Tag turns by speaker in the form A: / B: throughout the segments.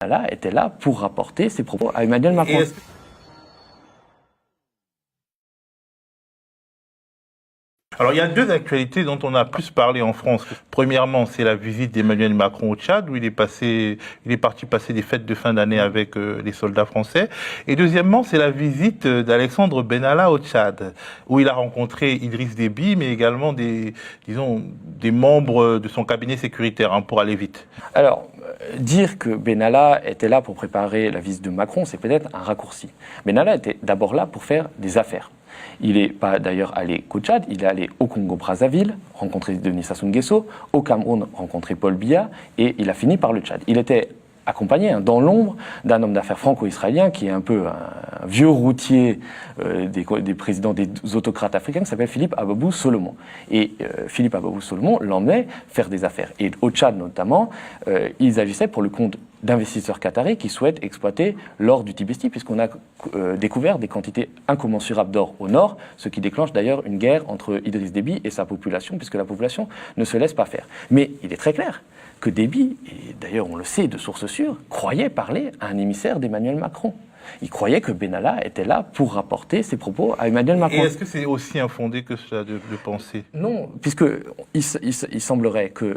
A: Benalla était là pour rapporter ses propos à Emmanuel Macron.
B: Alors, il y a deux actualités dont on a plus parlé en France. Premièrement, c'est la visite d'Emmanuel Macron au Tchad, où il est parti passer des fêtes de fin d'année avec les soldats français. Et deuxièmement, c'est la visite d'Alexandre Benalla au Tchad, où il a rencontré Idriss Déby, mais également des membres de son cabinet sécuritaire, hein, pour aller vite.
A: Alors, dire que Benalla était là pour préparer la visite de Macron, c'est peut-être un raccourci. Benalla était d'abord là pour faire des affaires. Il n'est pas d'ailleurs allé qu'au Tchad, il est allé au Congo-Brazzaville, rencontrer Denis Sassou Nguesso, au Cameroun, rencontrer Paul Biya, et il a fini par le Tchad. Il était accompagné, hein, dans l'ombre, d'un homme d'affaires franco-israélien qui est un peu un vieux routier des présidents des autocrates africains, qui s'appelle Philippe Ababou Solomon. Et Philippe Ababou Solomon l'emmenait faire des affaires. Et au Tchad notamment, ils agissaient pour le compte d'investisseurs qataris qui souhaitent exploiter l'or du Tibesti, puisqu'on a découvert des quantités incommensurables d'or au nord, ce qui déclenche d'ailleurs une guerre entre Idriss Déby et sa population, puisque la population ne se laisse pas faire. Mais il est très clair que Déby, et d'ailleurs on le sait de sources sûres, croyait parler à un émissaire d'Emmanuel Macron. Il croyait que Benalla était là pour rapporter ses propos à Emmanuel Macron.
B: Et est-ce que c'est aussi infondé que cela de penser?
A: Non, puisque il semblerait que,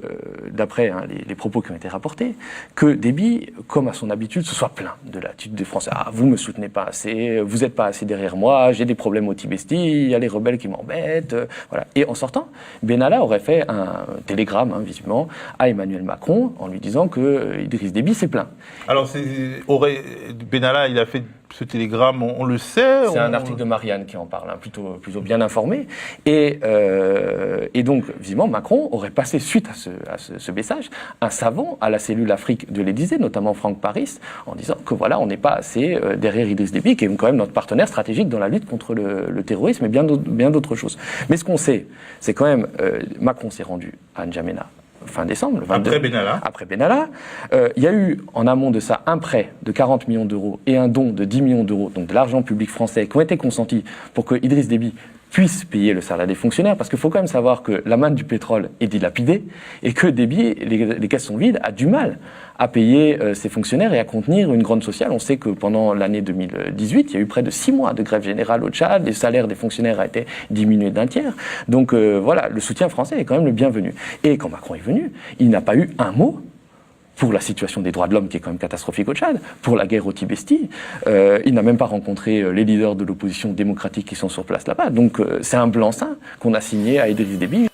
A: d'après les propos qui ont été rapportés, que Déby, comme à son habitude, se soit plaint de l'attitude des Français. Ah, vous me soutenez pas assez, vous n'êtes pas assez derrière moi, j'ai des problèmes au Tibesti, il y a les rebelles qui m'embêtent, voilà. Et en sortant, Benalla aurait fait un télégramme, hein, visiblement, à Emmanuel Macron en lui disant que Idriss Déby s'est plaint.
B: Alors, Benalla, il a fait ce télégramme, on le sait.
A: C'est un article de Marianne qui en parle, hein, plutôt bien informé. Et donc, visiblement, Macron aurait passé, suite à ce message, un savant à la cellule Afrique de l'Élysée, notamment Franck Paris, en disant que voilà, on n'est pas assez derrière Idriss Déby, qui est quand même notre partenaire stratégique dans la lutte contre le terrorisme et bien d'autres choses. Mais ce qu'on sait, c'est quand même, Macron s'est rendu à N'Djamena fin décembre, le 22, après Benalla. Il y a eu, en amont de ça, un prêt de 40 millions d'euros et un don de 10 millions d'euros, donc de l'argent public français, qui ont été consentis pour que Idriss Déby puisse payer le salaire des fonctionnaires, parce qu'il faut quand même savoir que la manne du pétrole est dilapidée et que Déby, les caisses sont vides, a du mal à payer ses fonctionnaires et à contenir une grogne sociale. On sait que pendant l'année 2018, il y a eu près de 6 mois de grève générale au Tchad, les salaires des fonctionnaires ont été diminués d'un tiers. Donc voilà, le soutien français est quand même le bienvenu. Et quand Macron est venu, il n'a pas eu un mot pour la situation des droits de l'homme qui est quand même catastrophique au Tchad, pour la guerre au Tibesti. Il n'a même pas rencontré les leaders de l'opposition démocratique qui sont sur place là-bas. Donc c'est un blanc-seing qu'on a signé à Idriss Déby.